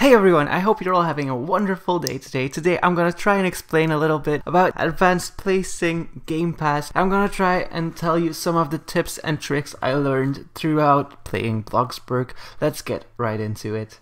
Hey everyone, I hope you're all having a wonderful day today. Today I'm gonna try and explain a little bit about advanced placing Game Pass. I'm gonna try and tell you some of the tips and tricks I learned throughout playing BloxBurg. Let's get right into it.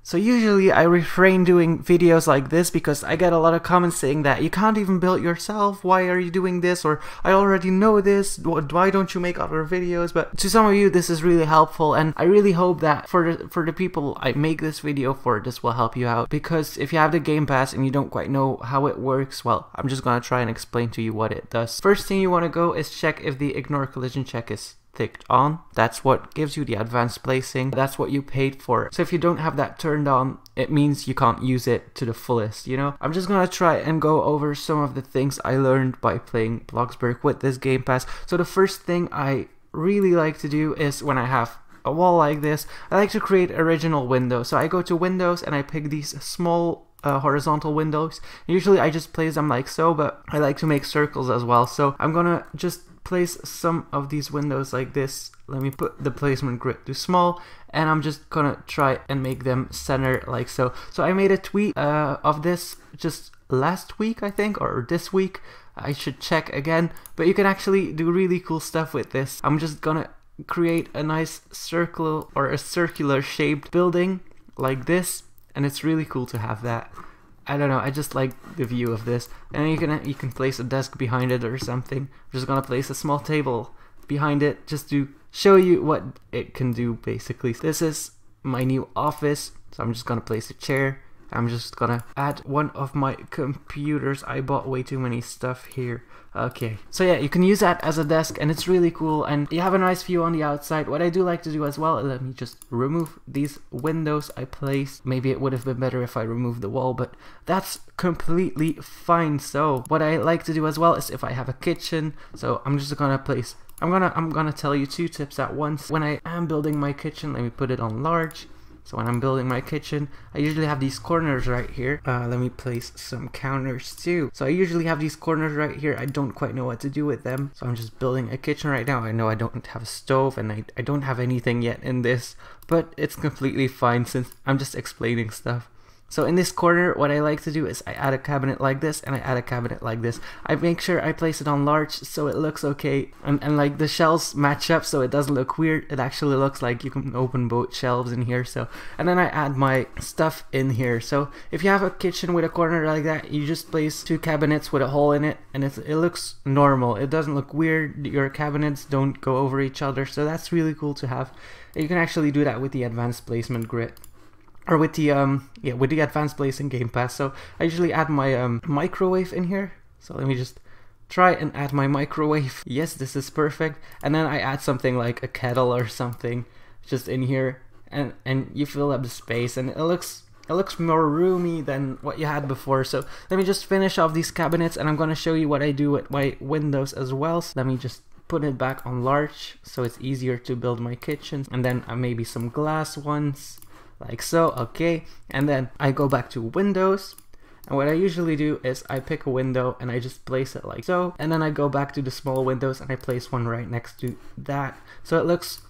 So usually I refrain doing videos like this because I get a lot of comments saying that you can't even build yourself, why are you doing this, or I already know this, why don't you make other videos? But to some of you this is really helpful, and I really hope that for the people I make this video for, this will help you out, because if you have the Game Pass and you don't quite know how it works, well, I'm just gonna try and explain to you what it does. First thing you want to go is check if the ignore collision check is ticked on. That's what gives you the advanced placing. That's what you paid for. So if you don't have that turned on, it means you can't use it to the fullest, you know? I'm just gonna try and go over some of the things I learned by playing BloxBurg with this Game Pass. So the first thing I really like to do is, when I have a wall like this, I like to create original windows. So I go to windows and I pick these small horizontal windows. Usually I just place them like so, but I like to make circles as well. So I'm gonna just place some of these windows like this. Let me put the placement grid to small, and I'm just gonna try and make them center like so. So I made a tweet of this just last week, I think, or this week. I should check again, but you can actually do really cool stuff with this. I'm just gonna create a nice circle or a circular shaped building like this, and it's really cool to have that. I don't know, I just like the view of this. And you can place a desk behind it or something. I'm just gonna place a small table behind it just to show you what it can do basically. This is my new office, so I'm just gonna place a chair. I'm just gonna add one of my computers. I bought way too many stuff here. Okay, so yeah, you can use that as a desk, and it's really cool, and you have a nice view on the outside. What I do like to do as well, let me just remove these windows I placed. Maybe it would have been better if I removed the wall, but that's completely fine. So what I like to do as well is, if I have a kitchen, so I'm just gonna place, I'm gonna tell you two tips at once. When I am building my kitchen, let me put it on large. So when I'm building my kitchen, I usually have these corners right here. Let me place some counters too. So I usually have these corners right here. I don't quite know what to do with them. So I'm just building a kitchen right now. I know I don't have a stove, and I don't have anything yet in this, but it's completely fine since I'm just explaining stuff. So in this corner, what I like to do is I add a cabinet like this, and I add a cabinet like this. I make sure I place it on large so it looks okay, and like the shelves match up so it doesn't look weird. It actually looks like you can open both shelves in here. So, and then I add my stuff in here. So if you have a kitchen with a corner like that, you just place two cabinets with a hole in it, and it looks normal. It doesn't look weird. Your cabinets don't go over each other, so that's really cool to have. You can actually do that with the advanced placement grid, or with the with the advanced placing Game Pass. So I usually add my microwave in here. So let me just try and add my microwave. Yes, this is perfect. And then I add something like a kettle or something just in here, and you fill up the space, and it looks more roomy than what you had before. So let me just finish off these cabinets, and I'm gonna show you what I do with my windows as well. So let me just put it back on large so it's easier to build my kitchen, and then maybe some glass ones like so. Okay, and then I go back to windows, and what I usually do is I pick a window and I just place it like so, and then I go back to the small windows and I place one right next to that. So it looks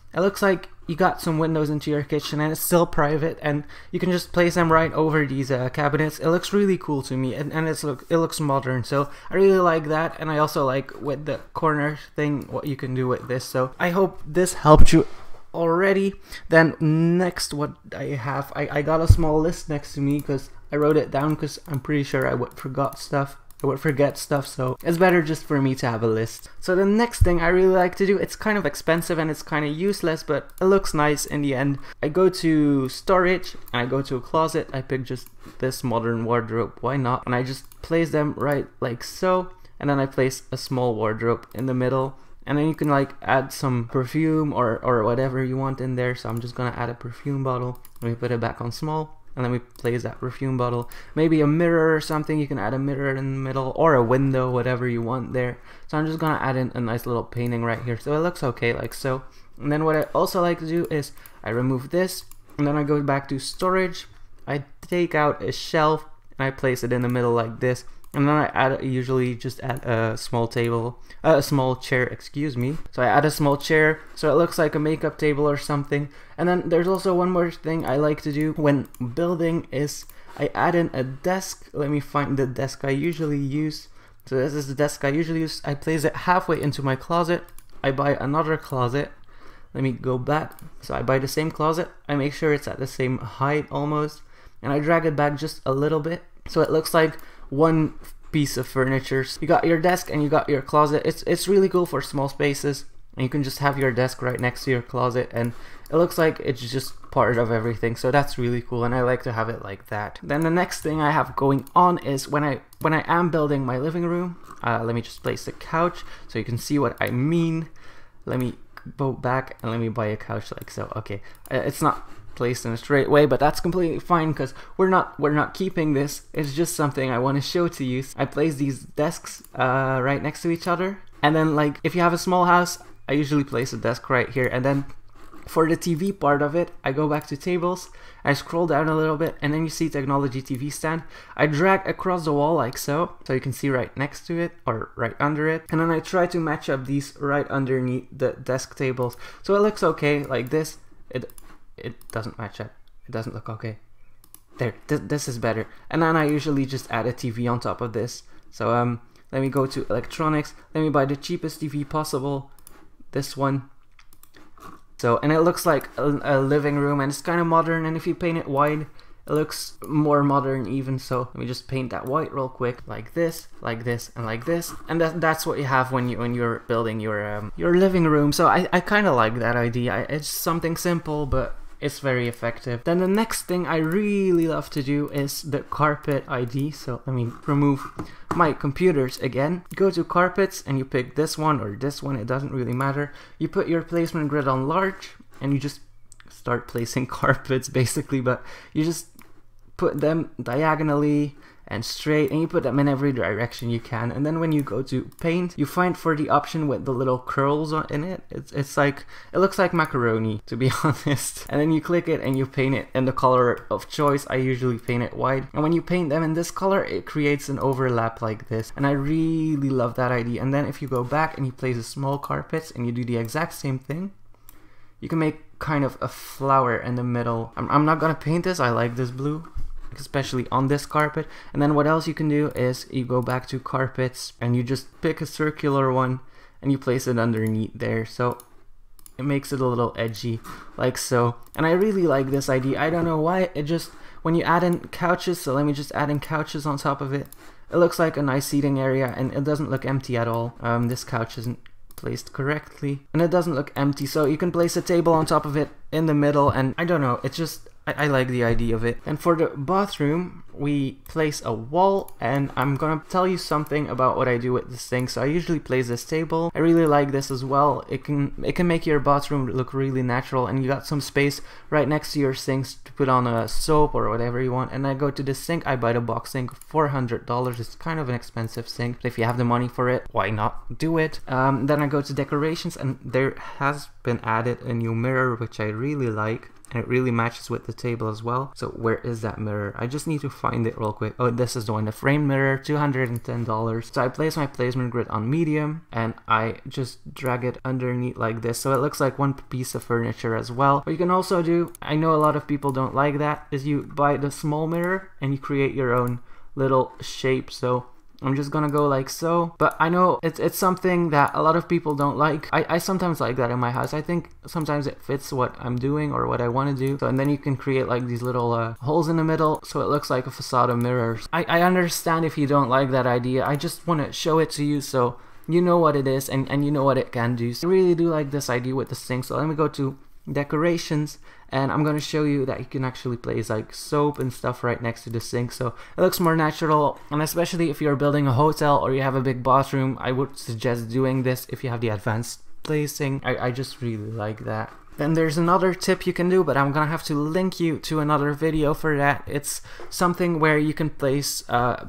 like you got some windows into your kitchen, and it's still private, and you can just place them right over these cabinets. It looks really cool to me, and it looks modern, so I really like that. And I also like with the corner thing what you can do with this. So I hope this helped you already. Then next, what I have, I got a small list next to me because I wrote it down, because I'm pretty sure I would forget stuff, so it's better just for me to have a list. So the next thing I really like to do, it's kind of expensive and it's kind of useless, but it looks nice in the end. I go to storage and I go to a closet. I pick just this modern wardrobe, why not, and I just place them right like so, and then I place a small wardrobe in the middle. And then you can like add some perfume or whatever you want in there. So I'm just gonna add a perfume bottle. Let me put it back on small, and then we place that perfume bottle. Maybe a mirror or something. You can add a mirror in the middle, or a window, whatever you want there. So I'm just gonna add in a nice little painting right here, so it looks okay like so. And then what I also like to do is I remove this, and then I go back to storage. I take out a shelf and I place it in the middle like this. And then I usually just add a small table, a small chair, excuse me. So I add a small chair so it looks like a makeup table or something. And then there's also one more thing I like to do when building is I add in a desk. Let me find the desk I usually use. So this is the desk I usually use. I place it halfway into my closet. I buy another closet. Let me go back. So I buy the same closet. I make sure it's at the same height almost. And I drag it back just a little bit. So it looks like one piece of furniture. You got your desk and you got your closet. It's really cool for small spaces. And you can just have your desk right next to your closet. And it looks like it's just part of everything. So that's really cool. And I like to have it like that. Then the next thing I have going on is when I am building my living room. Let me just place the couch so you can see what I mean. Let me go back and let me buy a couch like so. Okay, it's not placed in a straight way, but that's completely fine because we're not keeping this. It's just something I want to show to you. I place these desks right next to each other, and then like if you have a small house, I usually place a desk right here, and then for the TV part of it, I go back to tables, I scroll down a little bit, and then you see technology TV stand. I drag across the wall like so you can see right next to it or right under it, and then I try to match up these right underneath the desk tables so it looks okay like this. It doesn't match up. It doesn't look okay. There, this is better. And then I usually just add a TV on top of this. So let me go to electronics. Let me buy the cheapest TV possible. This one. So, and it looks like a living room, and it's kind of modern, and if you paint it white, it looks more modern even. So let me just paint that white real quick, like this, and like this, and that's what you have when you're building your living room. So I kind of like that idea. It's something simple, but it's very effective. Then the next thing I really love to do is the carpet ID. So let me remove my computers again. Go to carpets and you pick this one or this one, it doesn't really matter. You put your placement grid on large and you just start placing carpets basically, but you just put them diagonally and straight, and you put them in every direction you can. And then when you go to paint, you find for the option with the little curls in it. It's like, it looks like macaroni, to be honest. And then you click it and you paint it in the color of choice. I usually paint it white, and when you paint them in this color, it creates an overlap like this, and I really love that idea. And then if you go back and you place a small carpets and you do the exact same thing, you can make kind of a flower in the middle. I'm not gonna paint this. I like this blue, especially on this carpet. And then what else you can do is you go back to carpets and you just pick a circular one and you place it underneath there, so it makes it a little edgy like so. And I really like this idea. I don't know why, it just, when you add in couches, so let me just add in couches on top of it, it looks like a nice seating area and it doesn't look empty at all. This couch isn't placed correctly and it doesn't look empty, so you can place a table on top of it in the middle, and I don't know, it's just, I like the idea of it. And for the bathroom, we place a wall, and I'm gonna tell you something about what I do with this thing. So I usually place this table. I really like this as well. It can make your bathroom look really natural, and you got some space right next to your sinks to put on a soap or whatever you want. And I go to the sink, I buy the box sink, $400. It's kind of an expensive sink, but if you have the money for it, why not do it? Then I go to decorations, and there has been added a new mirror, which I really like. And it really matches with the table as well. So where is that mirror? I just need to find it real quick. Oh, this is the one, the frame mirror, $210. So I place my placement grid on medium and I just drag it underneath like this, so it looks like one piece of furniture as well. What you can also do, I know a lot of people don't like that, is you buy the small mirror and you create your own little shape. So I'm just gonna go like so, but I know it's something that a lot of people don't like. I sometimes like that in my house. I think sometimes it fits what I'm doing or what I want to do. So, and then you can create like these little holes in the middle, so it looks like a facade of mirrors. I understand if you don't like that idea. I just want to show it to you so you know what it is and you know what it can do. So I really do like this idea with the sink. So let me go to decorations, and I'm gonna show you that you can actually place like soap and stuff right next to the sink, so it looks more natural. And especially if you're building a hotel or you have a big bathroom, I would suggest doing this if you have the advanced placing. I just really like that. Then there's another tip you can do, but I'm gonna have to link you to another video for that. It's something where you can place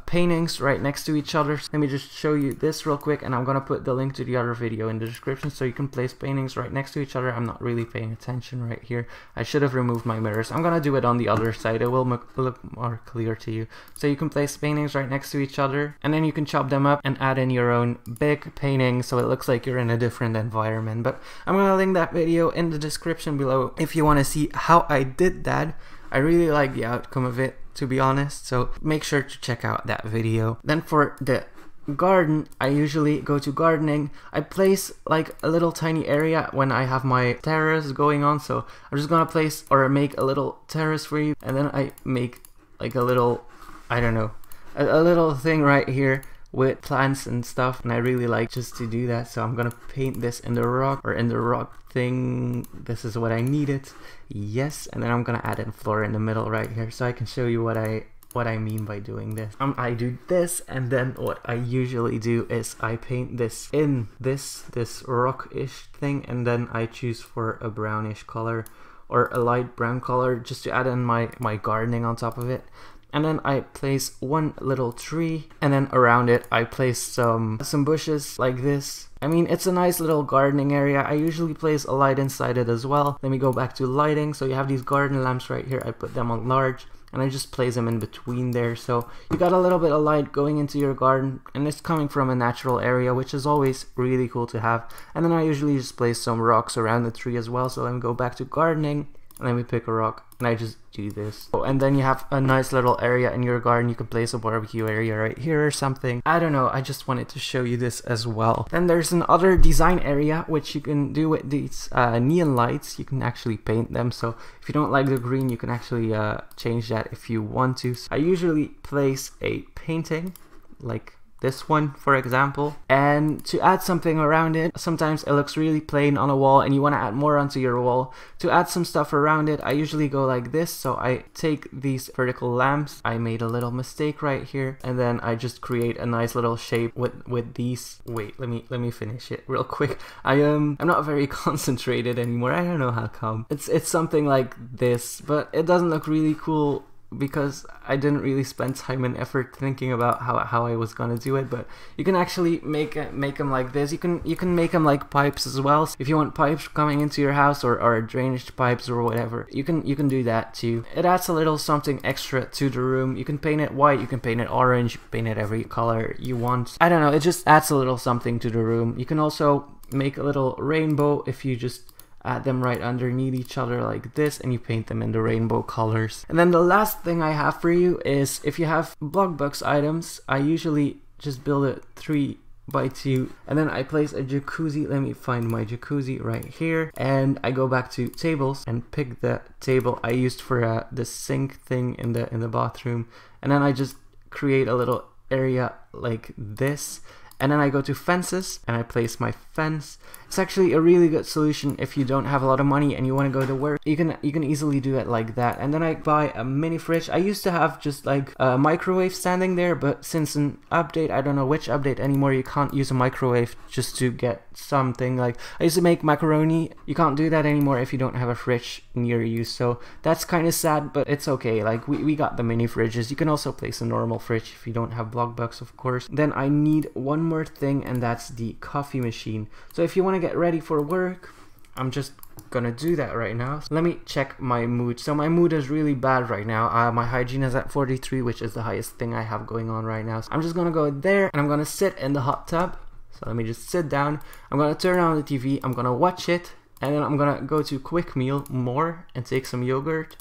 paintings right next to each other. Let me just show you this real quick, and I'm gonna put the link to the other video in the description so you can place paintings right next to each other. I'm not really paying attention right here. I should have removed my mirrors. I'm gonna do it on the other side. It will look more clear to you. So you can place paintings right next to each other, and then you can chop them up and add in your own big painting so it looks like you're in a different environment. But I'm gonna link that video in the description below if you want to see how I did that. I really like the outcome of it, to be honest, so make sure to check out that video. Then for the garden, I usually go to gardening. I place like a little tiny area when I have my terrace going on, so I'm just gonna place or make a little terrace for you, and then I make like a little, I don't know, a little thing right here with plants and stuff, and I really like just to do that. So I'm gonna paint this in the rock, or in the rock thing. This is what I needed, yes. And then I'm gonna add in floor in the middle right here so I can show you what I mean by doing this. I do this, and then what I usually do is I paint this in this rock-ish thing, and then I choose for a brownish color or a light brown color just to add in my gardening on top of it. And then I place one little tree, and then around it I place some bushes like this. I mean, it's a nice little gardening area. I usually place a light inside it as well. Let me go back to lighting. So you have these garden lamps right here. I put them on large, and I just place them in between there. So you got a little bit of light going into your garden, and it's coming from a natural area, which is always really cool to have. And then I usually just place some rocks around the tree as well. So let me go back to gardening, and let me pick a rock, and I just do this. Oh, and then you have a nice little area in your garden. You can place a barbecue area right here or something. I don't know, I just wanted to show you this as well. Then there's another design area which you can do with these neon lights. You can actually paint them, so if you don't like the green, you can actually change that if you want to. So I usually place a painting like this one, for example, and to add something around it. Sometimes it looks really plain on a wall and you want to add more onto your wall. To add some stuff around it, I usually go like this. So I take these vertical lamps. I made a little mistake right here, and then I just create a nice little shape with these. Wait, let me finish it real quick. I'm not very concentrated anymore. I don't know how come. It's something like this, but it doesn't look really cool because I didn't really spend time and effort thinking about how I was gonna do it. But you can actually make them like this. You can make them like pipes as well. So if you want pipes coming into your house, or drainage pipes or whatever, you can do that too. It adds a little something extra to the room. You can paint it white, you can paint it orange, you can paint it every color you want. I don't know, it just adds a little something to the room. You can also make a little rainbow if you just add them right underneath each other like this, and you paint them in the rainbow colors. And then the last thing I have for you is, if you have BloxBurg items, I usually just build a 3x2, and then I place a jacuzzi. Let me find my jacuzzi right here, and I go back to tables and pick the table I used for the sink thing in the bathroom, and then I just create a little area like this. And then I go to fences and I place my fence. It's actually a really good solution if you don't have a lot of money and you want to go to work. You can easily do it like that. And then I buy a mini fridge. I used to have just like a microwave standing there, but since an update, I don't know which update anymore, you can't use a microwave just to get something. Like, I used to make macaroni. You can't do that anymore if you don't have a fridge near you. So that's kind of sad, but it's okay. Like, we got the mini fridges. You can also place a normal fridge if you don't have BloxBurg, of course. Then I need one more thing, and that's the coffee machine. So if you want to get ready for work, I'm just gonna do that right now. Let me check my mood. So my mood is really bad right now. My hygiene is at 43, which is the highest thing I have going on right now. So I'm just gonna go there and I'm gonna sit in the hot tub. So let me just sit down. I'm gonna turn on the TV, I'm gonna watch it, and then I'm gonna go to quick meal more and take some yogurt.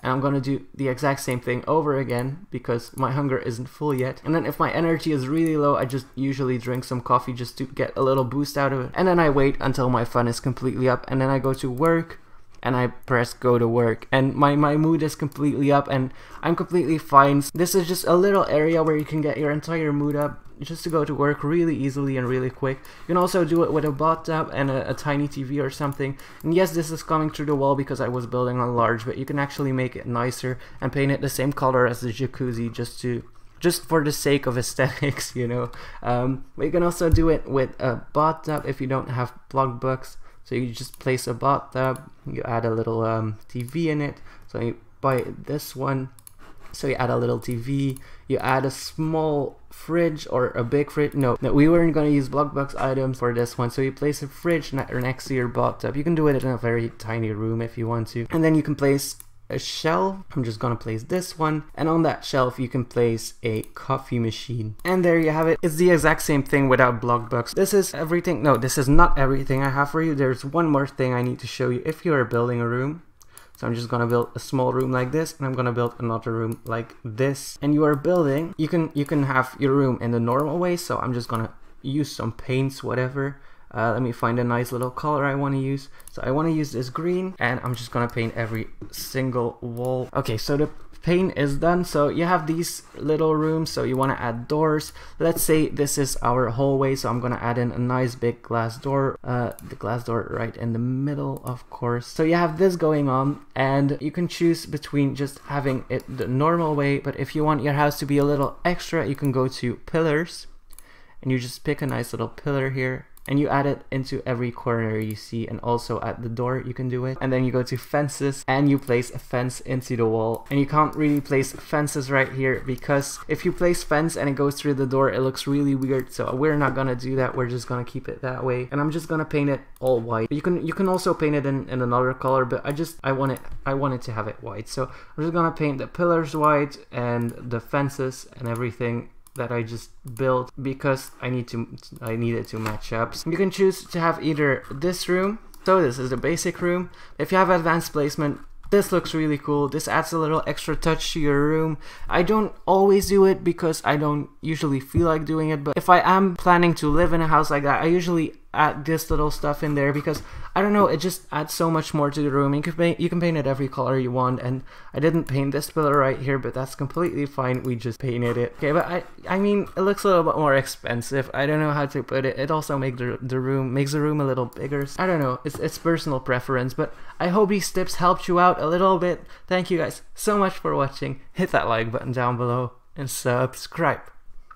And I'm gonna do the exact same thing over again because my hunger isn't full yet. And then if my energy is really low, I just usually drink some coffee just to get a little boost out of it. And then I wait until my fun is completely up, and then I go to work and I press go to work, and my mood is completely up and I'm completely fine. This is just a little area where you can get your entire mood up just to go to work really easily and really quick. You can also do it with a bathtub and a tiny TV or something. And yes, this is coming through the wall because I was building on large, but you can actually make it nicer and paint it the same color as the jacuzzi just for the sake of aesthetics, you know. But you can also do it with a bathtub if you don't have BloxBurg. So you just place a bathtub, you add a little TV in it. So you buy this one. So you add a little TV, you add a small fridge or a big fridge. No, we weren't going to use BloxBurg items for this one. So you place a fridge next to your bathtub. You can do it in a very tiny room if you want to. And then you can place a shelf. I'm just gonna place this one, and on that shelf you can place a coffee machine. And there you have it. It's the exact same thing without BloxBurg. This is everything. No, this is not everything I have for you. There's one more thing I need to show you if you are building a room. So I'm just gonna build a small room like this, and I'm gonna build another room like this. And you are building, you can have your room in the normal way. So I'm just gonna use some paints, whatever. Let me find a nice little color I want to use. So I want to use this green, and I'm just gonna paint every single wall. Okay, so the paint is done. So you have these little rooms, so you want to add doors. Let's say this is our hallway, so I'm gonna add in a nice big glass door, the glass door right in the middle, of course. So you have this going on, and you can choose between just having it the normal way, but if you want your house to be a little extra, you can go to pillars, and you just pick a nice little pillar here, and you add it into every corner you see, and also at the door you can do it. And then you go to fences, and you place a fence into the wall. And you can't really place fences right here, because if you place fence and it goes through the door, it looks really weird. So we're not gonna do that. We're just gonna keep it that way. And I'm just gonna paint it all white. You can also paint it in another color, but I wanted to have it white. So I'm just gonna paint the pillars white and the fences and everything that I just built, because I needed to match up. So you can choose to have either this room. So this is the basic room. If you have advanced placement, this looks really cool. This adds a little extra touch to your room. I don't always do it because I don't usually feel like doing it, but if I am planning to live in a house like that, I usually add this little stuff in there, because I don't know, it just adds so much more to the room. You can paint it every color you want, and I didn't paint this pillar right here, but that's completely fine. We just painted it. Okay, but I mean, it looks a little bit more expensive. I don't know how to put it. It also makes the room a little bigger. I don't know. It's personal preference, but I hope these tips helped you out a little bit. Thank you guys so much for watching. Hit that like button down below and subscribe.